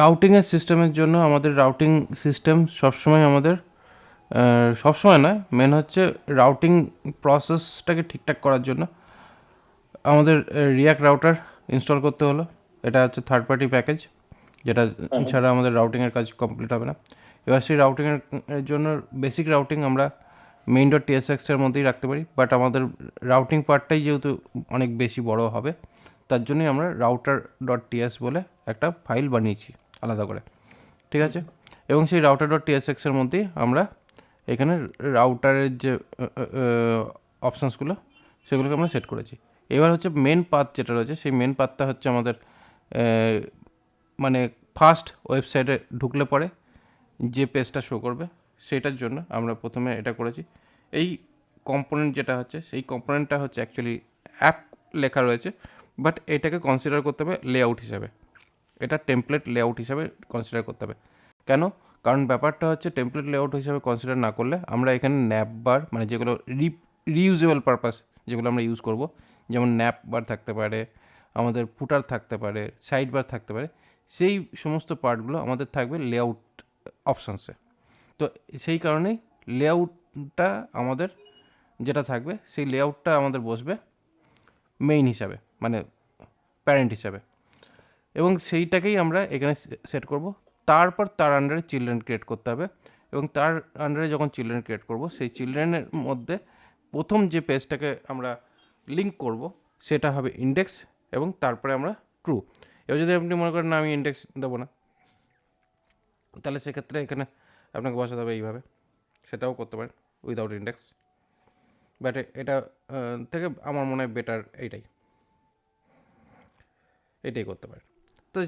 রাউটিংয়ের সিস্টেমের জন্য আমাদের রাউটিং সিস্টেম সবসময় আমাদের সবসময় নয়, মেন হচ্ছে রাউটিং প্রসেসটাকে ঠিকঠাক করার জন্য আমাদের রিয়াক্ট রাউটার ইনস্টল করতে হলো। এটা হচ্ছে থার্ড পার্টি প্যাকেজ, যেটা ছাড়া আমাদের রাউটিংয়ের কাজ কমপ্লিট হবে না। এবার সেই রাউটিংয়ের জন্য বেসিক রাউটিং আমরা মেইন ডট টিএসএক্সের মধ্যেই রাখতে পারি, বাট আমাদের রাউটিং পার্টটাই যেহেতু অনেক বেশি বড় হবে, তার জন্যই আমরা রাউটার ডট টিএস বলে একটা ফাইল বানিয়েছি আলাদা করে, ঠিক আছে। এবং সেই রাউটার ডট টিএসএক্সের মধ্যেই আমরা এখানে রাউটারের যে অপশানসগুলো সেগুলোকে আমরা সেট করেছি। এবার হচ্ছে মেন পাথ যেটা রয়েছে, সেই মেন পাথটা হচ্ছে আমাদের মানে ফার্স্ট ওয়েবসাইটে ঢুকলে পরে যে পেজটা শো করবে সেটার জন্য আমরা প্রথমে এটা করেছি। এই কম্পোনেন্ট যেটা হচ্ছে, সেই কম্পোনেন্টটা হচ্ছে অ্যাকচুয়ালি অ্যাপ লেখা রয়েছে, বাট এটাকে কনসিডার করতে হবে লেআউট হিসাবে, এটা টেমপ্লেট লেআউট হিসাবে কনসিডার করতে হবে। কেন? কারণ ব্যাপারটা হচ্ছে টেমপ্লেট লেআউট হিসাবে কনসিডার না করলে আমরা এখানে ন্যাপ বার, মানে যেগুলো রিইউজেবল পারপাস যেগুলো আমরা ইউজ করব, যেমন ন্যাপ বার থাকতে পারে, আমাদের ফুটার থাকতে পারে, সাইড বার থাকতে পারে, সেই সমস্ত পার্টগুলো আমাদের থাকবে লেআউট অপশানসে। তো সেই কারণেই লেআউটটা আমাদের যেটা থাকবে, সেই লেআউটটা আমাদের বসবে মেইন হিসাবে, মানে প্যারেন্ট হিসাবে, এবং সেইটাকেই আমরা এখানে সেট করব। তারপর তার আন্ডারে চিলড্রেন ক্রিয়েট করতে হবে, এবং তার আন্ডারে যখন চিলড্রেন ক্রিয়েট করব, সেই চিলড্রেনের মধ্যে প্রথম যে পেজটাকে আমরা লিঙ্ক করব সেটা হবে ইন্ডেক্স, এবং তারপরে আমরা ট্রু। এবার যদি আপনি মনে করেন না আমি ইন্ডেক্স দেবো না, তাহলে সেক্ষেত্রে এখানে আপনাকে বসাতে হবে এইভাবে, সেটাও করতে পারেন উইদাউট ইন্ডেক্স, বাট এটা থেকে আমার মনে হয় বেটার এটাই করতে পারেন। তো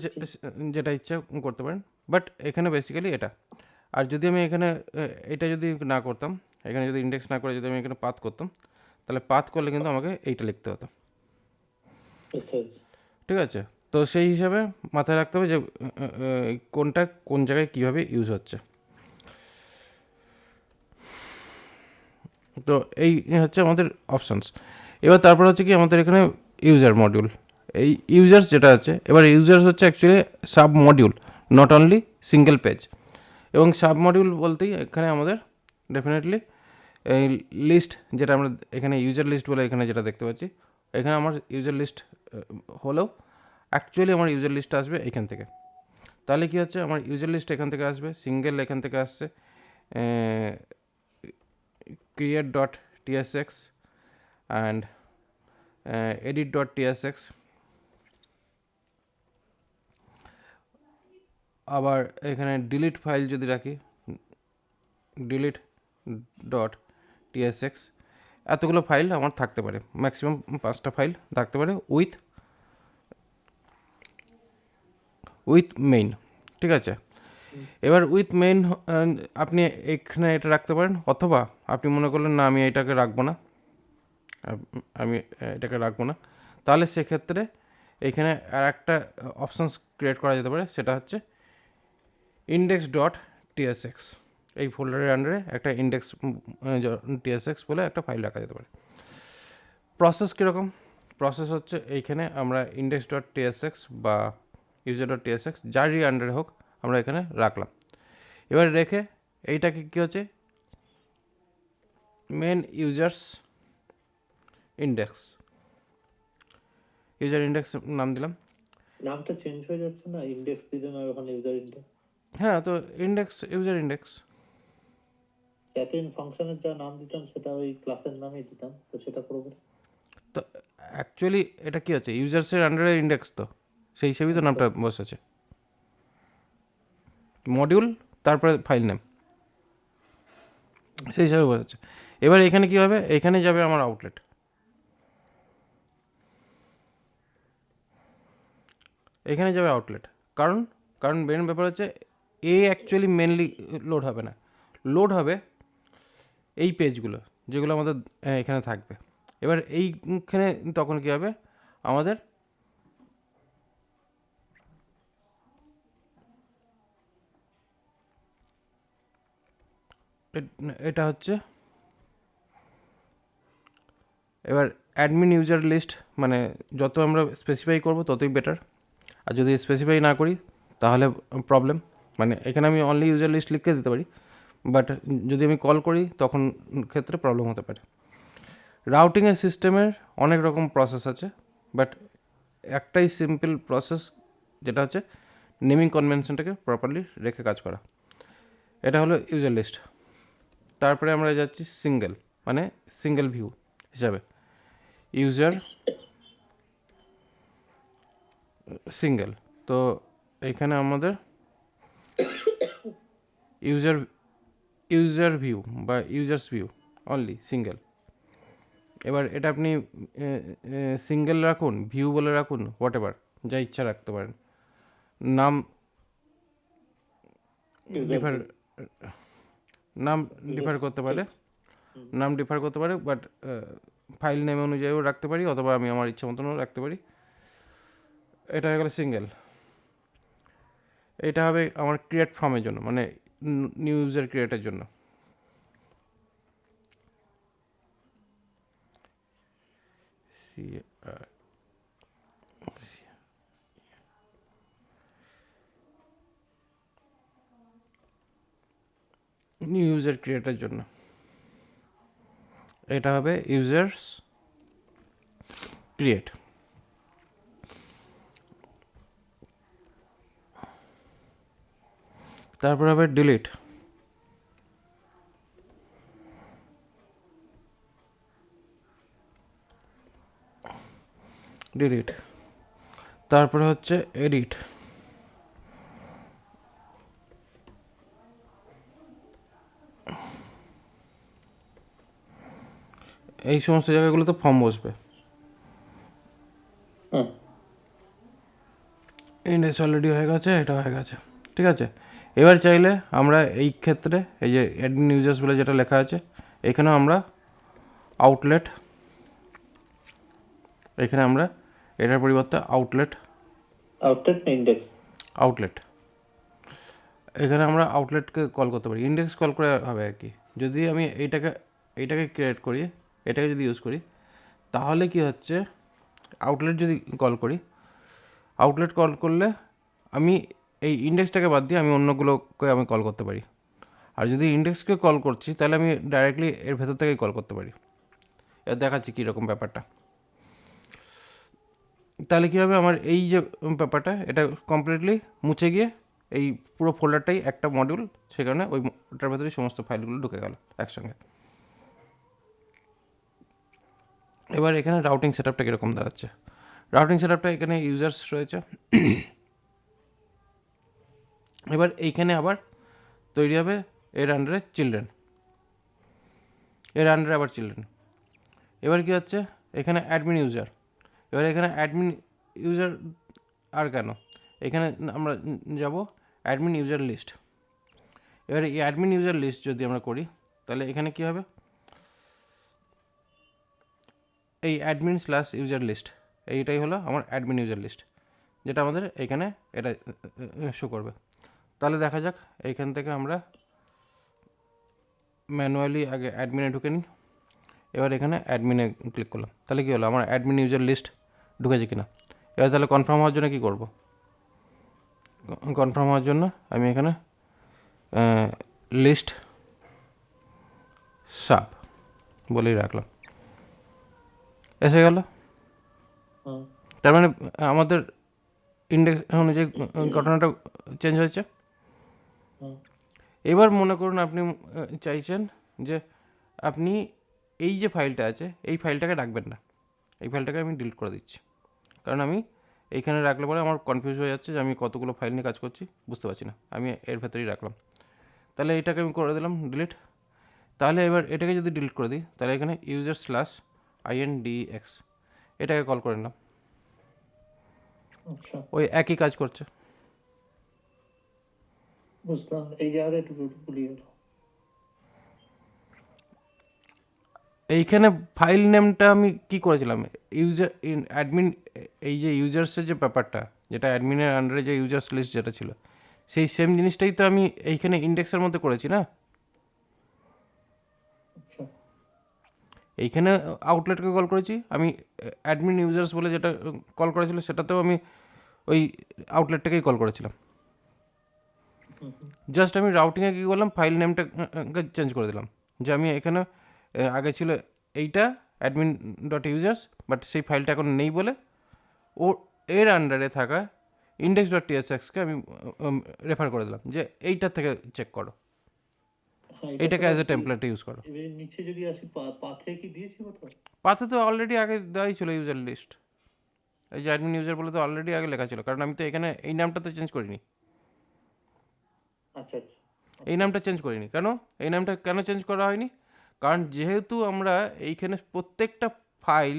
যেটা ইচ্ছা করতে পারেন, বাট এখানে বেসিক্যালি এটা। আর যদি আমি এখানে এটা যদি না করতাম, এখানে যদি ইন্ডেক্স না করে যদি আমি এখানে পাথ করতাম, তাহলে পাথ করলে কিন্তু আমাকে এইটা লিখতে হতো, ঠিক আছে। তো সেই হিসাবে মাথায় রাখতে হবে যে কোনটা কোন জায়গায় কীভাবে ইউজ হচ্ছে। তো এই হচ্ছে আমাদের অপশানস। এবার তারপর হচ্ছে কি আমাদের এখানে ইউজার মডিউল, এই ইউজার্স যেটা আছে, এবার ইউজার্স হচ্ছে actually sub module, not only single page. এবং সাব মডিউল বলতেই এখানে আমাদের ডেফিনেটলি এই লিস্ট, যেটা আমরা এখানে ইউজার লিস্ট বলে এখানে যেটা দেখতে পাচ্ছি, এখানে আমার ইউজার লিস্ট হলেও অ্যাকচুয়ালি আমার ইউজার লিস্ট আসবে এখান থেকে। তাহলে কী হচ্ছে, আমার ইউজার লিস্ট এখান থেকে আসবে, সিঙ্গেল এখান থেকে আসছে create dot tsx and edit dot tsx, আবার এখানে ডিলিট ফাইল যদি রাখি ডিলিট ডট tsx, এতগুলো ফাইল আমার থাকতে পারে, ম্যাক্সিমাম 5টা ফাইল থাকতে পারে উইথ মেইন, ঠিক আছে। এবার উইথ মেইন আপনি এখানে এটা রাখতে পারেন, অথবা আপনি মনে করলেন না আমি এটাকে রাখবো না, তাহলে সেক্ষেত্রে এখানে আর একটা অপশানস ক্রিয়েট করা যেতে পারে, সেটা হচ্ছে ইন্ডেক্স ডট টিএসএক্স। এই ফোল্ডারের আন্ডারে একটা ইন্ডেক্স টিএসএক্স বলে একটা ফাইল রাখা যেতে পারে। প্রসেস কীরকম? প্রসেস হচ্ছে এইখানে আমরা ইন্ডেক্স ডট টিএসএক্স বা ইউজার ডট টিএসএক্স যারই আন্ডারে হোক আমরা এখানে রাখলাম। এবার রেখে এইটাকে কী হচ্ছে, main users index, user index নাম দিলাম। নামটা চেঞ্জ হয়ে যাচ্ছে না, ইন্ডেক্স দিলে না ওখানে ইউজার ইন্ডেক্স। হ্যাঁ, তো ইন্ডেক্স ইউজার ইন্ডেক্স, এতদিন ফাংশনের যা নাম দিতাম সেটা ওই ক্লাসের নামেই দিতাম, তো সেটা করবো। তো অ্যাকচুয়ালি এটা কি আছে, ইউজার্সের আন্ডারে ইন্ডেক্স, তো সেই হিসেবেই তো নামটা বসেছে, মডিউল তারপরে ফাইল নেম, সেই হিসাবে বসেছে। এবার এখানে কী হবে, এখানে যাবে আমার আউটলেট, এখানে যাবে আউটলেট। কারণ কারণ মেন ব্যাপার হচ্ছে অ্যাকচুয়ালি মেনলি লোড হবে না, লোড হবে এই পেজগুলো যেগুলো আমাদের এখানে থাকবে। এবার এইখানে তখন কী হবে, আমাদের এটা হচ্ছে এবার অ্যাডমিন ইউজার লিস্ট, মানে যত আমরা স্পেসিফাই করব ততই বেটার, আর যদি স্পেসিফাই না করি তাহলে প্রবলেম, মানে এখানে আমি অনলি ইউজার লিস্ট লিখে দিতে পারি, বাট যদি আমি কল করি তখন ক্ষেত্রে প্রবলেম হতে পারে। রাউটিংয়ের সিস্টেমের অনেক রকম প্রসেস আছে, বাট একটাই সিম্পল প্রসেস, যেটা হচ্ছে নেমিং কনভেনশনটাকে প্রপারলি রেখে কাজ করা। এটা হলো ইউজার লিস্ট। তারপরে আমরা যাচ্ছি সিঙ্গেল, মানে সিঙ্গেল ভিউ হিসাবে ইউজার সিঙ্গেল। তো এখানে আমাদের ইউজার ভিউ বা ইউজার্স ভিউ অনলি সিঙ্গেল। এবার এটা আপনি সিঙ্গেল রাখুন, ভিউ বলে রাখুন, হোয়াট এভার, যা ইচ্ছা রাখতে পারেন। নাম ডিফার নাম ডিফার করতে পারে, নাম ডিফার করতে পারে, বাট ফাইল নেম অনুযায়ীও রাখতে পারি, অথবা আমি আমার ইচ্ছা মতনও রাখতে পারি। এটা হয়ে গেল সিঙ্গেল। এটা হবে আমার ক্রিয়েট ফর্মের জন্য, মানে নিউ ইউজার ক্রিয়েটের জন্য। নিউ ইউজার ক্রিয়েটের জন্য এটা হবে ইউজার্স ক্রিয়েট। তারপর হবে ডিলিট। ডিলিট। তারপরে হচ্ছে এডিট। এই সমস্ত জায়গাগুলোতে ফর্ম বসবে। ইন্ডেক্স অলরেডি হয়ে গেছে, এটা হয়ে গেছে, ঠিক আছে। এবার চাইলে আমরা এই ক্ষেত্রে এই যে অ্যাডমিন ইউজার্স বলে যেটা লেখা আছে, এখানেও আমরা আউটলেট, এখানে আমরা এটার পরিবর্তে আউটলেট আউটলেট এখানে আমরা আউটলেটকে কল করতে পারি। ইন্ডেক্স কল করে হবে আর কি। যদি আমি এইটাকে ক্রিয়েট করি, এটাকে যদি ইউজ করি, তাহলে কি হচ্ছে, আউটলেট যদি কল করি, আউটলেট কল করলে আমি এই ইন্ডেক্সটাকে বাদ দিয়ে আমি অন্যগুলোকে আমি কল করতে পারি। আর যদি ইন্ডেক্সকে কল করছি, তাহলে আমি ডাইরেক্টলি এর ভেতর থেকেই কল করতে পারি। এর দেখাচ্ছি কীরকম ব্যাপারটা। তাহলে কী হবে, আমার এই যে ব্যাপারটা, এটা কমপ্লিটলি মুছে গিয়ে এই পুরো ফোল্ডারটাই একটা মডিউল, সেখানে ওটার ভেতরেই সমস্ত ফাইলগুলো ঢুকে গেল একসঙ্গে। এবার এখানে রাউটিং সেটআপটা কীরকম দাঁড়াচ্ছে। রাউটিং সেটআপটা এখানে ইউজার্স রয়েছে। এবার এইখানে আবার তৈরি হবে এর আন্ডারে চিলড্রেন, এর আন্ডারে আবার চিলড্রেন। এবার কি হচ্ছে, এখানে অ্যাডমিন ইউজার। এবার এখানে অ্যাডমিন ইউজার আর কেন, এখানে আমরা যাব অ্যাডমিন ইউজার লিস্ট। এবার এই অ্যাডমিন ইউজার লিস্ট যদি আমরা করি, তাহলে এখানে কি হবে, এই অ্যাডমিন স্ল্যাশ ইউজার লিস্ট, এইটাই হলো আমার অ্যাডমিন ইউজার লিস্ট, যেটা আমাদের এখানে এটা শো করবে। তাহলে দেখা যাক, এইখান থেকে আমরা ম্যানুয়ালি আগে অ্যাডমিনে ঢুকে নিই। এবার এখানে অ্যাডমিনে ক্লিক করলাম, তাহলে কী হলো, আমার অ্যাডমিন ইউজার লিস্ট ঢুকেছে কিনা। এবার তাহলে কনফার্ম হওয়ার জন্য কী করব, কনফার্ম হওয়ার জন্য আমি এখানে লিস্ট সাব বলেই রাখলাম, এসে গেল। তার মানে আমাদের ইন্ডেক্স অনুযায়ী ঘটনাটা চেঞ্জ হয়েছে। এবার মনে করুন আপনি চাইছেন যে আপনি এই যে ফাইলটা আছে, এই ফাইলটাকে রাখবেন না, এই ফাইলটাকে আমি ডিলিট করে দিচ্ছি, কারণ আমি এইখানে রাখলে পরে আমার কনফিউজ হয়ে যাচ্ছে যে আমি কতগুলো ফাইল নিয়ে কাজ করছি, বুঝতে পারছি না, আমি এর ভেতরেই রাখলাম। তাহলে এটাকে আমি করে দিলাম ডিলিট। তাহলে এবার এটাকে যদি ডিলিট করে দিই, তাহলে এখানে ইউজার স্ল্যাশ INDEX এটাকে কল করে নিলাম, ওই একই কাজ করছে। বুঝলাম, এই জায়গাটা একটু ভুলিয়ে গেল। এইখানে ফাইল নেমটা আমি কি করেছিলাম, ইউজার অ্যাডমিন, এই যে ইউজার্সের যে ব্যাপারটা, যেটা অ্যাডমিনের আন্ডারে যে ইউজার্স লিস্ট যেটা ছিল, সেই সেম জিনিসটাই তো আমি এইখানে ইন্ডেক্সের মধ্যে করেছি না। এইখানে আউটলেটকে কল করেছি আমি, অ্যাডমিন ইউজার্স বলে যেটা কল করেছিল সেটাতেও আমি ওই আউটলেটটাকেই কল করেছিলাম। জাস্ট আমি রাউটিংয়ে কী করলাম, ফাইল নেমটা চেঞ্জ করে দিলাম, যে আমি এখানে আগে ছিল এইটা অ্যাডমিন ডট ইউজার্স, বাট সেই ফাইলটা এখন নেই বলে ও এর আন্ডারে থাকা ইন্ডেক্স ডট টিএসএক্সকে আমি রেফার করে দিলাম, যে এইটার থেকে চেক করো, হ্যাঁ, এইটাকে অ্যাজ এ টেমপ্লেট ইউজ করো। এবার নিচে যদি আসি পাথে কি দিয়েছি কোথাও? পাথে তো অলরেডি আগে দেওয়াই ছিল ইউজার লিস্ট, এই যে অ্যাডমিন ইউজার বলে তো অলরেডি আগে লেখা ছিল, কারণ আমি তো এখানে এই নামটা তো চেঞ্জ করিনি, আচ্ছা আচ্ছা। এই নামটা চেঞ্জ করিনি। কেন এই নামটা কেন চেঞ্জ করা হয়নি? কারণ যেহেতু আমরা এইখানে প্রত্যেকটা ফাইল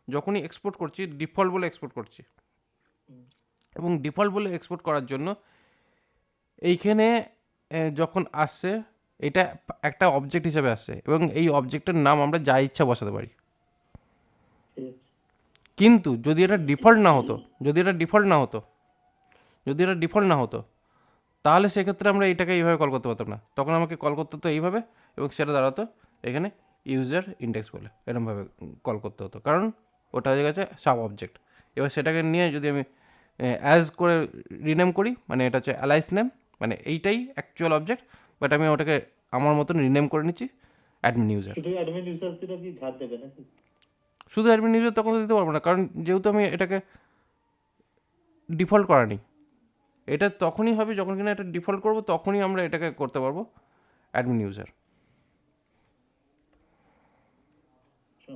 যখনই এক্সপোর্ট করছি ডিফল্ট বলে এক্সপোর্ট করছি, এবং ডিফল্ট বলে এক্সপোর্ট করার জন্য এইখানে যখন আসছে এটা একটা অবজেক্ট হিসেবে আসছে, এবং এই অবজেক্টের নাম আমরা যা ইচ্ছা বসাতে পারি। ঠিক আছে। কিন্তু যদি এটা ডিফল্ট না হতো, যদি এটা ডিফল্ট না হতো তাহলে সেক্ষেত্রে আমরা এটাকে এইভাবে কল করতে পারতাম না, তখন আমাকে কল করতে হতো এইভাবে, এবং সেটা দাঁড়াতো এখানে ইউজার ইন্ডেক্স বলে এরকমভাবে কল করতে হতো, কারণ ওটা হয়ে গেছে সাব অবজেক্ট। এবার সেটাকে নিয়ে যদি আমি অ্যাজ করে রিনেম করি, মানে এটা হচ্ছে অ্যালাইস নেম, মানে এইটাই অ্যাকচুয়াল অবজেক্ট, বাট আমি ওটাকে আমার মতন রিনেম করে নিচ্ছি অ্যাডমিন ইউজার। শুধু অ্যাডমিন ইউজারদের কি ধার দেবে নাকি? শুধু অ্যাডমিন ইউজার তখন দিতে পারবো না, কারণ যেহেতু আমি এটাকে ডিফল্ট করা নেই। এটা তখনই হবে যখন কিনা এটা ডিফল্ট করবো, তখনই আমরা এটাকে করতে পারবো অ্যাডমিন ইউজার। আচ্ছা।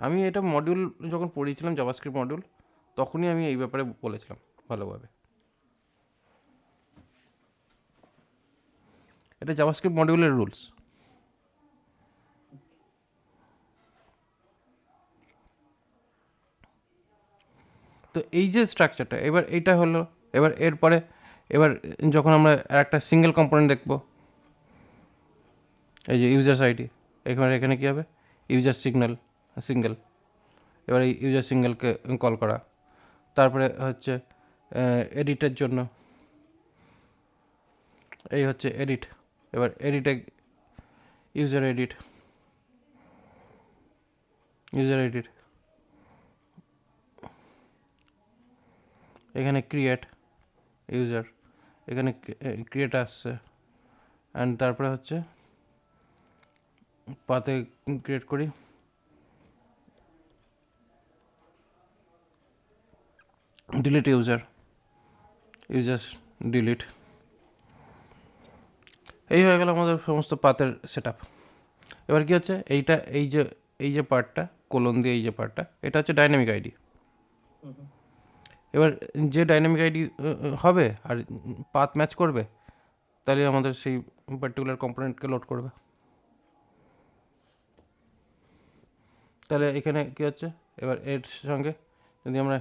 আমি এটা মডিউল যখন পড়িয়েছিলাম জাভাস্ক্রিপ্ট মডিউল, তখনই আমি এই ব্যাপারে বলেছিলাম ভালোভাবে। এটা জাভাস্ক্রিপ্ট মডিউলের রুলস। তো এই যে স্ট্রাকচারটা, এবার এইটা হলো, এবার এরপরে এবার যখন আমরা একটা সিঙ্গেল কম্পোনেন্ট দেখবো, এই যে ইউজার্স আইডি, এখানে কী হবে, ইউজার সিঙ্গেল, এবার এই ইউজার সিঙ্গেলকে কল করা, তারপরে হচ্ছে এডিটের জন্য এই হচ্ছে এডিট, এবার এডিটে ইউজার এডিট এখানে ক্রিয়েট ইউজার, এখানে ক্রিয়েট আসছে, অ্যান্ড তারপরে হচ্ছে পাতে ক্রিয়েট করি, ডিলিট ইউজার ডিলিট। এই হয়ে গেল আমাদের সমস্ত পাতের সেট আপ। এবার কী হচ্ছে, এই যে পার্টটা কোলন দিয়ে এই যে পার্টটা, এটা হচ্ছে ডাইনামিক আইডি। এবার যে ডাইনামিক আইডি হবে আর পাথ ম্যাচ করবে, তাহলে আমাদের সেই পার্টিকুলার কম্পোনেন্টকে লোড করবে। তাহলে এখানে কী হচ্ছে, এবার এর সঙ্গে যদি আমরা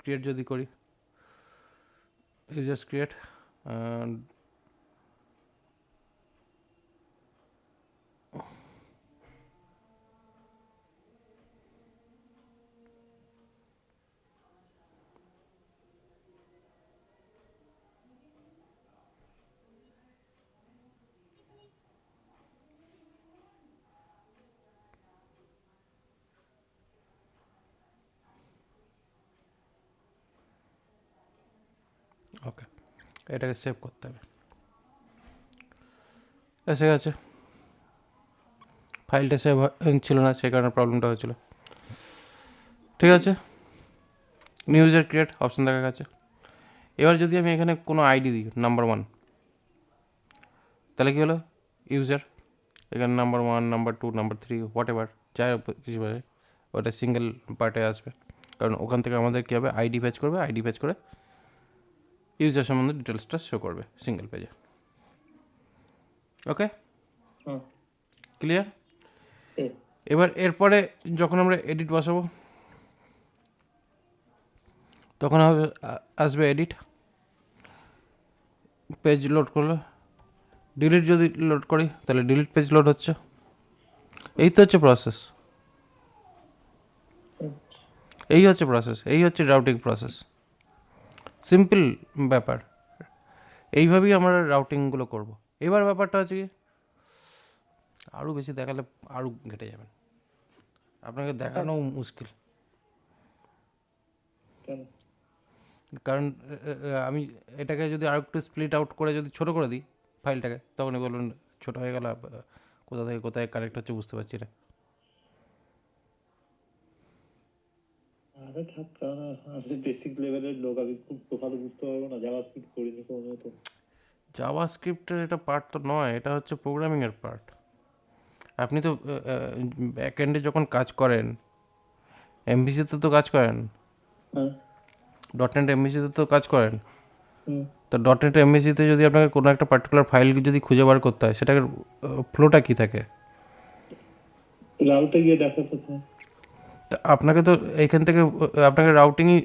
ক্রিয়েট যদি করি, জাস্ট ক্রিয়েট, ওকে, এটাকে সেভ করতে হবে। এসে গেছে, ফাইলটা সেভ ছিল না, সেই কারণে প্রবলেমটা হয়েছিল। ঠিক আছে, নিউ ইউজার ক্রিয়েট অপশন দেখা গেছে। এবার যদি আমি এখানে কোনো আইডি দিই নাম্বার 1, তাহলে কী হলো, ইউজার এখানে number 1, number 2, number 3 what ever যাই কিছু পারে, ওটা সিঙ্গেল পার্টে আসবে, কারণ ওখান থেকে আমাদের কী হবে, আইডি ফেচ করবে, আইডি ফেচ করে ইউজার সম্বন্ধে ডিটেলসটা শো করবে সিঙ্গেল পেজে। ওকে, ক্লিয়ার? এবার এরপরে যখন আমরা এডিট বসাবো, তখন আসবে এডিট, পেজ লোড করলো, ডিলিট যদি লোড করি তাহলে ডিলিট পেজ লোড হচ্ছে। এই তো হচ্ছে প্রসেস, এই হচ্ছে রাউটিং প্রসেস, সিম্পল ব্যাপার। এইভাবেই আমরা রাউটিংগুলো করব। এবার ব্যাপারটা হচ্ছে কি, আরও বেশি দেখালে আরও ঘেটে যাবেন, আপনাকে দেখানো মুশকিল। কেন? কারণ আমি এটাকে যদি আর একটু স্প্লিট আউট করে যদি ছোট করে দিই ফাইলটাকে, তখনই বলুন ছোট হয়ে গেল, কোথা থেকে কোথায় কানেক্ট হচ্ছে বুঝতে পারছি না। আরে থাক, কারণ আমি বেসিক লেভেলের লোক, আমি খুব ভালো বুঝতে পারবো না, জাভাস্ক্রিপ্ট করিনি কোনোদিনও তো। জাভাস্ক্রিপ্টের এটা পার্ট তো নয়, এটা হচ্ছে প্রোগ্রামিংয়ের পার্ট। আপনি তো ব্যাক এন্ডে যখন কাজ করেন, এমভিসিতে তো কাজ করেন, হ্যাঁ। ডট নেট এমভিসিতে তো কাজ করেন। হুম। তো ডট নেট এমভিসিতে যদি আপনাকে কোনো একটা পার্টিকুলার ফাইল যদি খুঁজে বার করতে হয়, সেটার ফ্লোটা কী থাকে? রাউটে গিয়ে দেখাতে হয়। তা আপনাকে তো এইখান থেকে আপনাকে রাউটিংই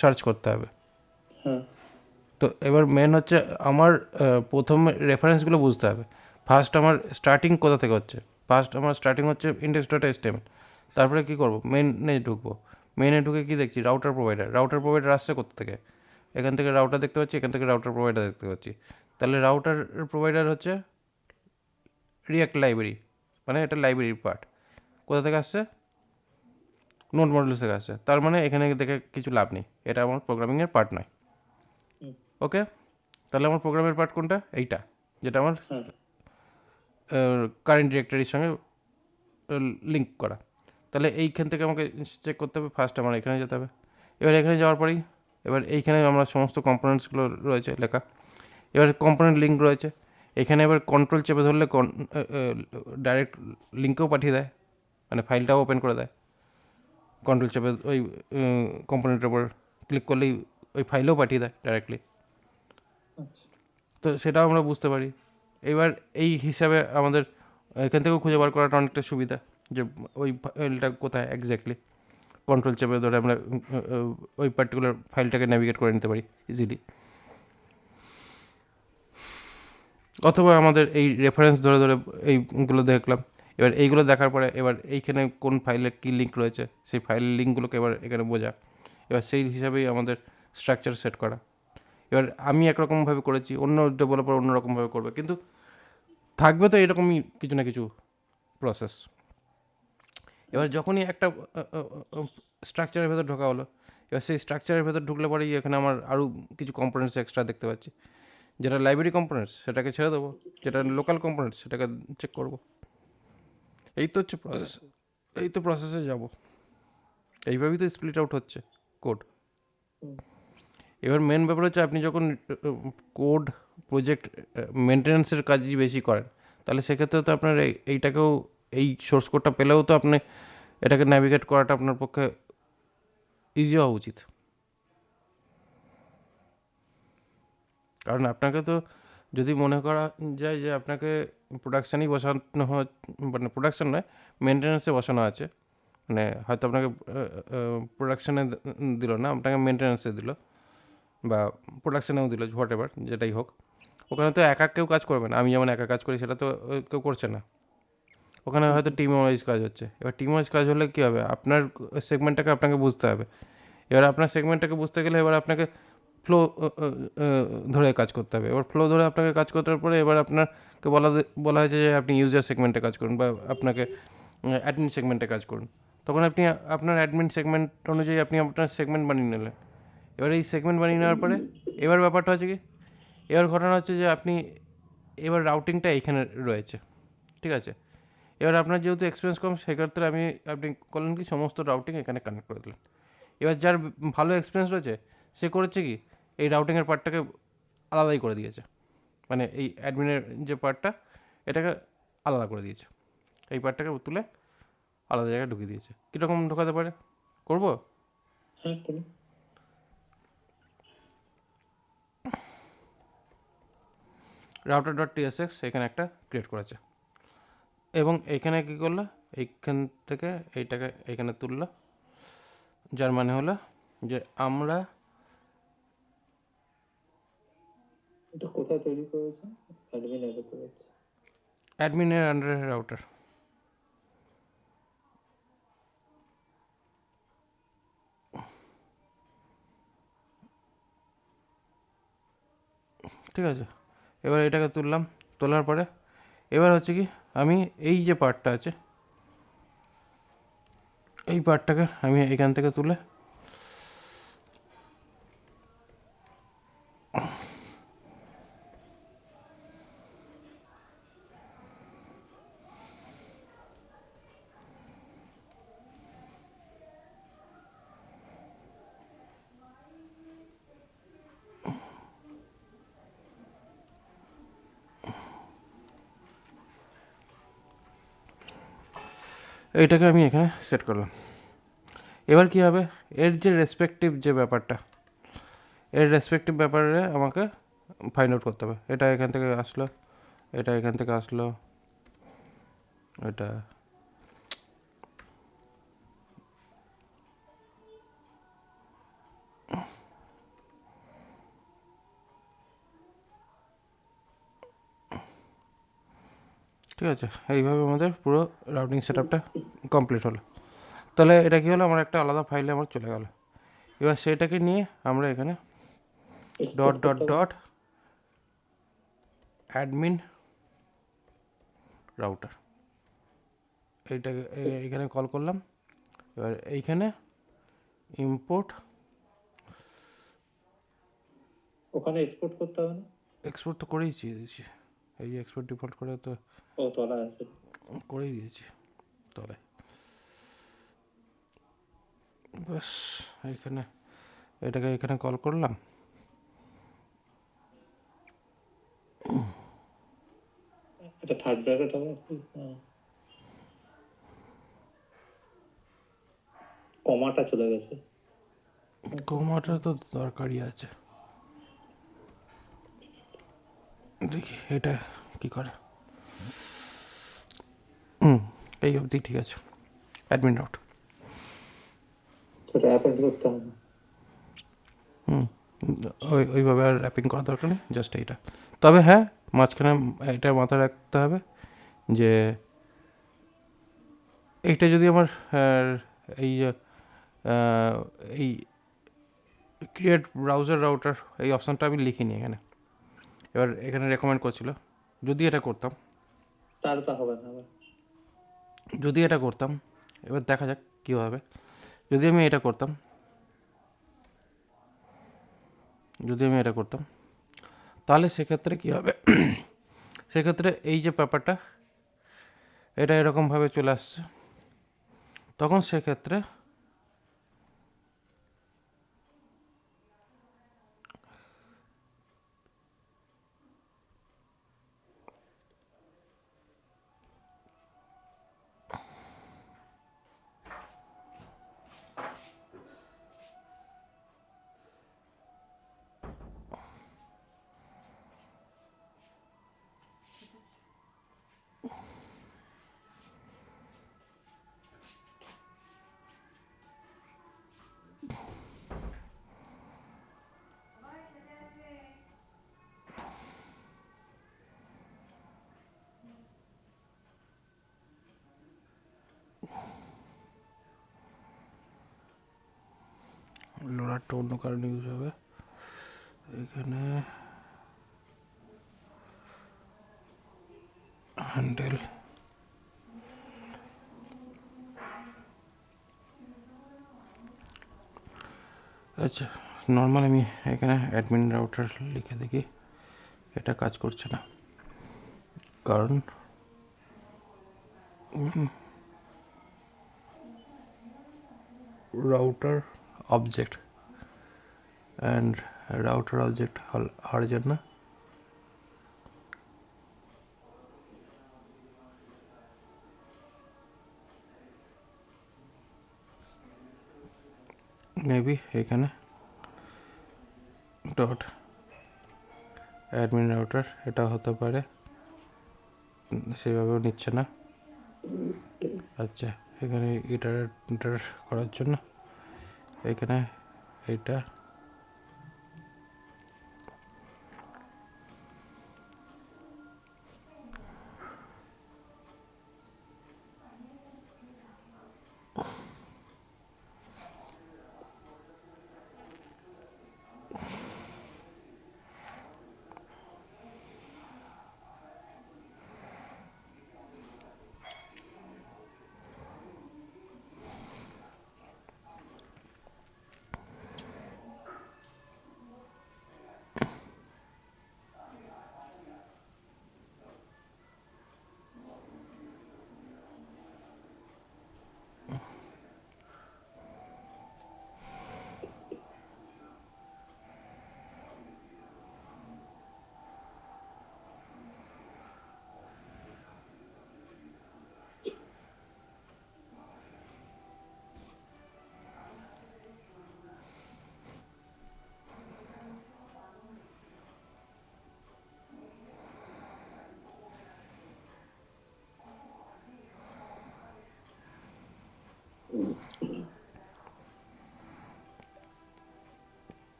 সার্চ করতে হবে। হ্যাঁ। তো এবার মেন হচ্ছে আমার প্রথম রেফারেন্সগুলো বুঝতে হবে। ফার্স্ট আমার স্টার্টিং কোথা থেকে হচ্ছে? ফার্স্ট আমার স্টার্টিং হচ্ছে ইন্ডেক্স ডট এইচটিএমএল। তারপরে কী করবো? মেনে ঢুকবো। মেনে ঢুকে কী দেখছি? Router provider. রাউটার প্রোভাইডার আসছে কোথা থেকে? এখান থেকে রাউটার দেখতে পাচ্ছি, এখান থেকে রাউটার প্রোভাইডার দেখতে পাচ্ছি। তাহলে রাউটার প্রোভাইডার হচ্ছে রিয়াক্ট লাইব্রেরি, মানে এটা লাইব্রেরির পার্ট। কোথা থেকে আসছে? নোড মডেলস থেকে আসছে। তার মানে এখানে দেখে কিছু লাভ নেই, এটা আমার প্রোগ্রামিংয়ের পার্ট নয়। হুম। ওকে, তাহলে আমার প্রোগ্রামের পার্ট কোনটা? এইটা, যেটা আমার হ্যাঁ। কারেন্ট ডিরেক্টরির সঙ্গে লিঙ্ক করা। তাহলে এইখান থেকে আমাকে চেক করতে হবে, ফার্স্ট আমার এখানে যেতে হবে। এবার এখানে যাওয়ার পরেই এবার এইখানে আমরা সমস্ত কম্পোনেন্টসগুলো রয়েছে লেখা। এবার কম্পোনেন্ট লিঙ্ক রয়েছে এখানে। এবার কন্ট্রোল চেপে ধরলে ডাইরেক্ট লিঙ্কেও পাঠিয়ে দেয়, মানে ফাইলটাও ওপেন করে দেয়। কন্ট্রোল চেপে ওই কম্পোনেন্টের উপর ক্লিক করলেই ওই ফাইলেও পাঠিয়ে দেয় ডাইরেক্টলি। আচ্ছা। তো সেটাও আমরা বুঝতে পারি। এবার এই হিসাবে আমাদের এখান থেকেও খুঁজে বার করাটা অনেকটা সুবিধা, যে ওই ফাইলটা কোথায় এক্স্যাক্টলি। কন্ট্রোল চেপে ধরে আমরা ওই পার্টিকুলার ফাইলটাকে ন্যাভিগেট করে নিতে পারি ইজিলি। অথবা আমাদের এই রেফারেন্স ধরে ধরে এইগুলো দেখলাম। এবার এইগুলো দেখার পরে এবার এইখানে কোন ফাইলে কী লিঙ্ক রয়েছে, সেই ফাইলের লিঙ্কগুলোকে এবার এখানে বোঝা। এবার সেই হিসাবেই আমাদের স্ট্রাকচার সেট করা। এবার আমি একরকমভাবে করেছি, অন্য ডেভেলপার অন্যরকমভাবে করবে, কিন্তু থাকবে তো এরকমই কিছু না কিছু প্রসেস। এবার যখনই একটা স্ট্রাকচারের ভেতর ঢোকা হলো, এবার সেই স্ট্রাকচারের ভেতর ঢুকলে পরেই এখানে আমার আরও কিছু কম্পোনেন্টস এক্সট্রা দেখতে পাচ্ছি। যেটা লাইব্রেরি কম্পোনেন্টস সেটাকে ছেড়ে দেবো, যেটা লোকাল কম্পোনেন্টস সেটাকে চেক করবো। এই তো হচ্ছে প্রসেস, এই তো প্রসেসে যাব। এইভাবেই তো স্প্লিট আউট হচ্ছে কোড। হুম। এবার মেন ব্যাপার হচ্ছে আপনি যখন কোড প্রজেক্ট মেনটেন্যান্সের কাজই বেশি করেন, তাহলে সেক্ষেত্রে তো আপনার এইটাকেও, এই সোর্স কোডটা পেলেও তো আপনি এটাকে ন্যাভিগেট করাটা আপনার পক্ষে ইজি হওয়া উচিত। কারণ আপনাকে তো যদি মনে করা যায় যে আপনাকে প্রোডাকশানই বসানো হয়, মানে প্রোডাকশান নয়, মেনটেন্যান্সে বসানো আছে, মানে হয়তো আপনাকে প্রোডাকশানে দিল না, আপনাকে মেনটেন্যান্সে দিল বা প্রোডাকশানেও দিল, হোয়াট এভার যেটাই হোক। ওখানে তো একা কেউ কাজ করবে না। আমি যেমন একা কাজ করি সেটা তো কেউ করছে না। ওখানে হয়তো টিম ওয়াইজ কাজ হচ্ছে। এবার টিম ওয়াইজ কাজ হলে কী হবে? আপনার সেগমেন্টটাকে আপনাকে বুঝতে হবে। এবার আপনার সেগমেন্টটাকে বুঝতে গেলে এবার আপনাকে ফ্লো ধরে কাজ করতে হবে। এবার ফ্লো ধরে আপনাকে কাজ করতে পরে এবার আপনাকে বলা হয়েছে যে আপনি ইউজার সেগমেন্টে কাজ করুন বা আপনাকে অ্যাডমিন সেগমেন্টে কাজ করুন। তখন আপনি আপনার অ্যাডমিন সেগমেন্ট অনুযায়ী আপনি আপনার সেগমেন্ট বানিয়ে নিলেন। এবার এই সেগমেন্ট বানিয়ে নেওয়ার পরে এবার ব্যাপারটা হচ্ছে কি, এবার ঘটনা হচ্ছে যে আপনি এবার রাউটিংটা এইখানে রয়েছে, ঠিক আছে? এবার আপনার যেহেতু এক্সপিরিয়েন্স কম, সেক্ষেত্রে আপনি করলেন কি, সমস্ত রাউটিং এখানে কানেক্ট করে দিলেন। এবার যার ভালো এক্সপিরিয়েন্স রয়েছে সে করেছে কি, এই রাউটিংয়ের পার্টটাকে আলাদাই করে দিয়েছে, মানে এই অ্যাডমিনের যে পার্টটা এটাকে আলাদা করে দিয়েছে, এই পার্টটাকে তুলে আলাদা জায়গায় ঢুকিয়ে দিয়েছে। কীরকম ঢোকাতে পারে করবো? হ্যাঁ, করুন। রাউটার ডট টিএসএক্স এখানে একটা ক্রিয়েট করেছে এবং এইখানে কী করলো, এইখান থেকে এইটাকে এইখানে তুললো, যার মানে হলো যে আমরা এটা কোথায় তৈরি করেছে? অ্যাডমিন অ্যাপে করেছে। অ্যাডমিনের আন্ডারে রাউটার। ঠিক আছে, এবার এটাকে তুললাম, তোলার পরে এবার হচ্ছে কি, আমি এই যে পার্টটা আছে এই পার্টটাকে আমি এখান থেকে তুলে এইটাকে আমি এখানে সেট করলাম। এবার কি হবে, এর যে রেসপেক্টিভ যে ব্যাপারটা, এর রেসপেক্টিভ ব্যাপারে আমাকে ফাইন্ড আউট করতে হবে। এটা এখান থেকে আসলো, এটা এখান থেকে আসলো, এটা ঠিক আছে। এইভাবে আমাদের পুরো রাউটিং সেট আপটা কমপ্লিট হলো। তাহলে এটা কী হলো, আমার একটা আলাদা ফাইলে আমার চলে গেল। এবার সেটাকে নিয়ে আমরা এখানে ডট এক্সপোর্ট ডট করতে হবে। ডট অ্যাডমিন রাউটার, এইটাকে এইখানে কল করলাম। এবার এইখানে ইম্পোর্ট, ওখানে এক্সপোর্ট করতে হবে না? এক্সপোর্ট তো করেই দিয়েছি, এই যে এক্সপোর্ট ডিফল্ট করে তো ও তলা আছে। করেই দিয়েছি তলায়। ব্যাস এইখানে এটাকে এখানে কল করলাম। এটা থার্ড ব্র্যাকেট হবে। কমাটা চলে গেছে। কমাটা তো দরকারই আছে, দেখি এটা কি করে। এই অবধি ঠিক আছে, অ্যাডমিন রাউট। সেটা অ্যাপেন্ড করতে হবে না। ওইভাবে আর র্যাপিং করার দরকার নেই, জাস্ট এইটা। তবে হ্যাঁ, মাঝখানে এটা মাথায় রাখতে হবে যে এইটা যদি আমার এই এই ক্রিয়েট ব্রাউজার রাউটার এই অপশানটা আমি লিখিনি এখানে। এবার এখানে রেকমেন্ড করছিল, যদি এটা করতাম, তার তা হবে না আবার। যদি এটা করতাম, এবার দেখা যাক কী হবে। যদি আমি এটা করতাম, যদি আমি এটা করতাম, তাহলে সেক্ষেত্রে কী হবে, সেক্ষেত্রে এই যে ব্যাপারটা এটা এরকমভাবে চলে আসছে, তখন সেক্ষেত্রে লোডারটা অন্য কারণে ইউজ হবে। এখানে হ্যান্ডেল আচ্ছা, নর্মাল আমি এখানে অ্যাডমিন রাউটার লিখে দেখি, এটা কাজ করছে না, কারণ router object and router object হওয়ার জন্য মেবি এখানে ডট অ্যাডমিন রাউটার এটা হতে পারে, সেভাবেও নিচ্ছে না। আচ্ছা, এখানে ইটার করার জন্য এখানে এইটা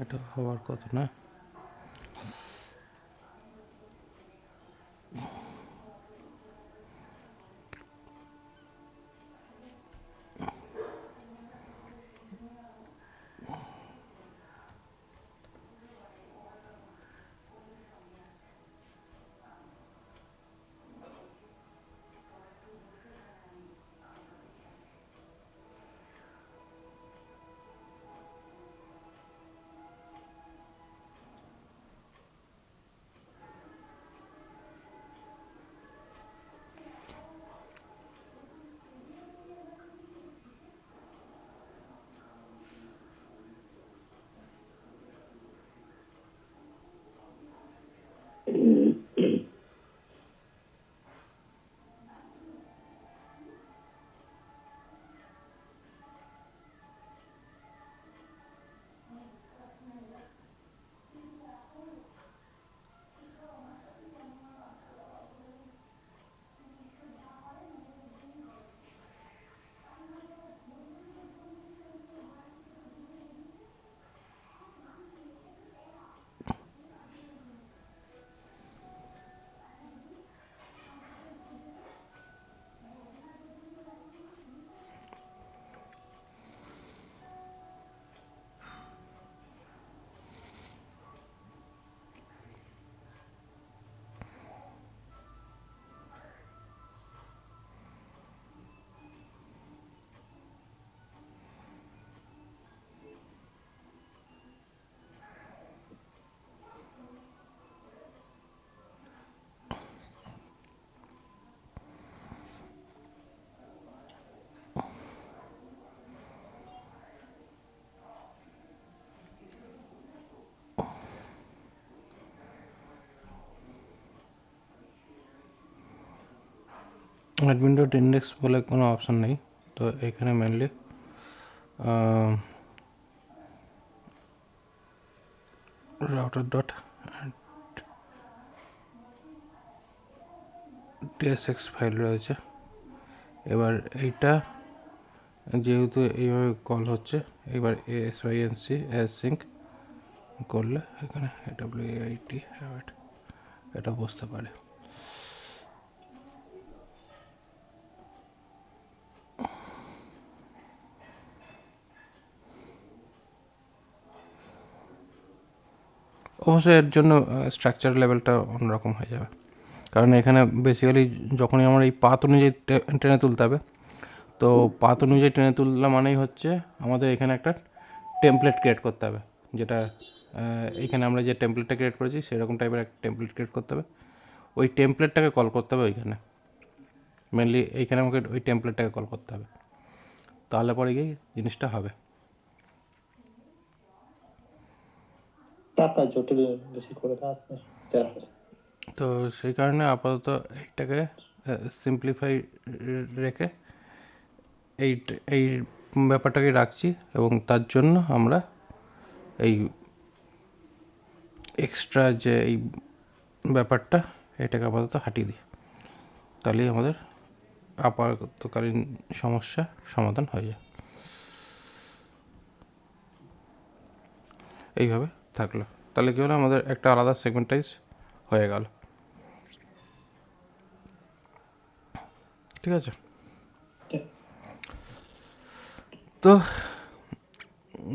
এটা হওয়ার কথা না। অ্যাডমিন ডট ইন্ডেক্স বলে কোনো অপশান নেই, তো এখানে mainly router dot tsx file রয়েছে। এবার এইটা যেহেতু এইভাবে কল হচ্ছে, এবার async অ্যাসিঙ্ক করলে এখানে wait এটা বসতে পারে। অবশ্যই এর জন্য স্ট্রাকচার লেভেলটা অন্যরকম হয়ে যাবে, কারণ এখানে বেসিক্যালি যখনই আমার এই পাথ অনুযায়ী টেনে তুলতে হবে, তো পাথ অনুযায়ী টেনে তুললা মানেই হচ্ছে আমাদের এখানে একটা টেমপ্লেট ক্রিয়েট করতে হবে, যেটা এখানে আমরা যে টেমপ্লেটটা ক্রিয়েট করেছি সেরকম টাইপের একটা টেমপ্লেট ক্রিয়েট করতে হবে। ওই টেমপ্লেটটাকে কল করতে হবে ওইখানে, মেনলি এইখানে আমাকে ওই টেমপ্লেটটাকে কল করতে হবে, তাহলে পরে গিয়ে জিনিসটা হবে। টাকা জটিল বেশি করে আপনি তো সেই কারণে আপাতত এইটাকে সিম্পলিফাই রেখে এই ব্যাপারটাকে রাখছি, এবং তার জন্য আমরা এই এক্সট্রা যে এই ব্যাপারটা এটাকে আপাতত হাঁটিয়ে দিই, তাহলেই আমাদের আপাতকালীন সমস্যা সমাধান হয়ে যায়। এইভাবে থাকলো, তাহলে কী হলো, আমাদের একটা আলাদা সেগমেন্টাইজ হয়ে গেল। ঠিক আছে, তো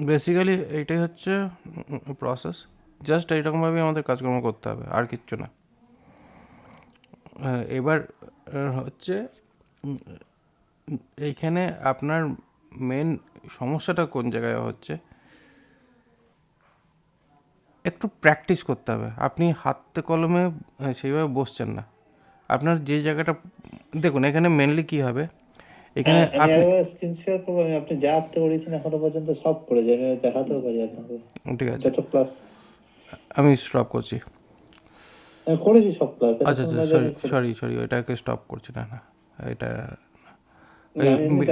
বেসিক্যালি এইটাই হচ্ছে প্রসেস। জাস্ট এইরকমভাবেই আমাদের কাজকর্ম করতে হবে, আর কিচ্ছু না। এবার হচ্ছে এইখানে আপনার মেন সমস্যাটা কোন জায়গায় হচ্ছে, একটু প্র্যাকটিস করতে হবে। আপনি হাতে কলমে সেইভাবে বসছেন না। আপনার যে জায়গাটা দেখুন, এখানে মেনলি কী হবে, এখানে আপনি স্ক্রিন শেয়ার করবো। আপনি যা আপনি করেছেন এখনো পর্যন্ত সব করে যাই, আমি দেখাতেও পারি আপনাকে। ঠিক আছে, যত ক্লাস আমি স্টপ করছি। আমি করেছি সব ক্লাস। আচ্ছা আচ্ছা, সরি ওইটাকে স্টপ করছি না, এটা আমি